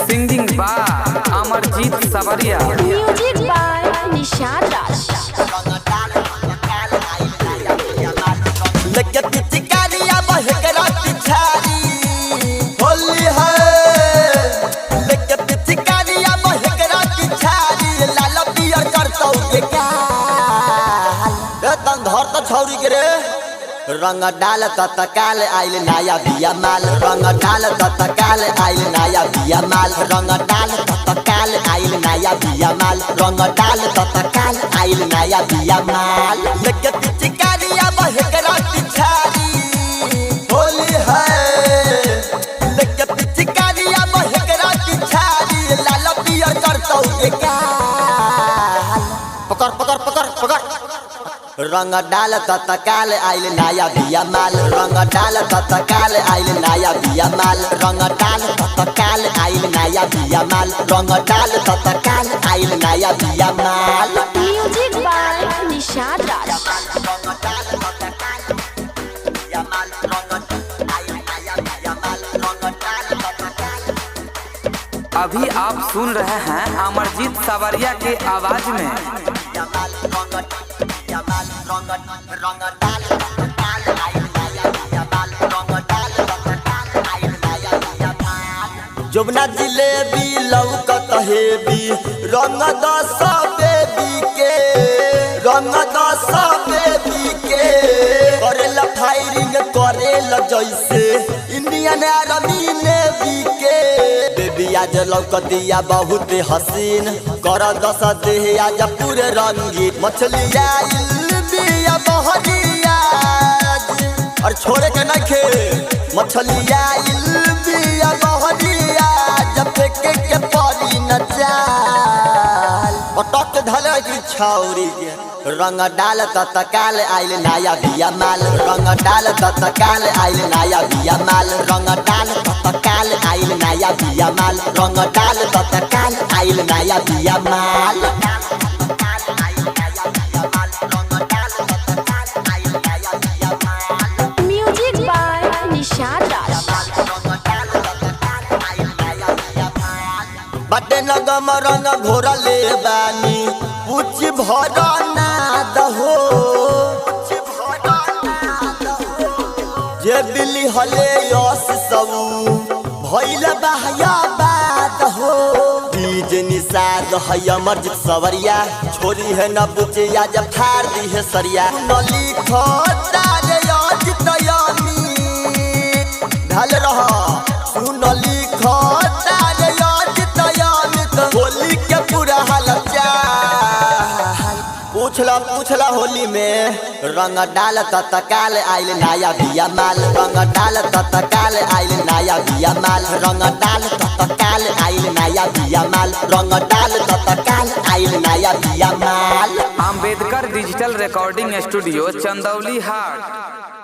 Singing by Amarjeet सवरिया, music by Nishad राज। होली है लेके पिचकारिया बहकरा की छारी लाल पियर करतौ धर तो छौरी के रे रंग डाल तत्काल आइल नया बिया माल रंग डाल तत्काल आइल नया बिया माल रंग डाल तत्काल आइल नया बिया माल रंग डाल तत्काल आइल नया बिया माल लेके पिचकारिया बहकरा की छारी होली है लेके पिचकारिया बहकरा की छारी लाल पियर करतौ पकड़ पकड़ पकड़ पकड़ रंग डाल तत्काल आइल नया बिया माल रंग डाल तत्काल आइल नया बिया माल रंग डाल तत्काल आइल नया बिया माल रंग डाल तत्काल आइल नया बिया माल म्यूजिक बाय निशाद राज। अभी आप सुन रहे हैं अमरजीत सवरिया के आवाज में। जुबना जिलेबी लौकत हेबी रंग दस बेबी के रंग दस बेबी के करेला फायरिंग करेला जैसे इंडियन आर्मी नेवी के बेबी आज लौकतिया बहुत हसीन कर दस देह आज पूरे रंगीन मछली आइल बिया बहरिया और छोड़े के नखे मछली आइल बिया बहरिया जब फेंके के परी न चाल पटक धले की छौरी के रंग डाल तत्काल आइल नया बिया माल रंग डाल तत्काल आइल नया बिया माल रंग डाल तत्काल आइल नया बिया माल रंग डाल तत्काल आइल नया बिया माल म्यूजिक बाय निशाद राज। बटे नगम रंग घोरा ले बानी पूछ भरा ना दहो जे बिली हले यस सब भइल बहया बात हो डीजे निषाद है अमरजीत सवरिया छोरी है न बुचिया जब फाड़ दी है सरिया न लिखो तारे अजित यामी ढल रहा सुन लिखो तारे अजित यामी होली के पूरा हाल पूछला होली में रंग डाल तत्काल आइल नया बिया माल रंग डाल तत्काल आइल नया बिया माल रंग डाल तत्काल आइल नया बिया माल रंग डाल तत्काल आइल नया बिया माल Ambedkar digital recording studio, Chandauli हाट।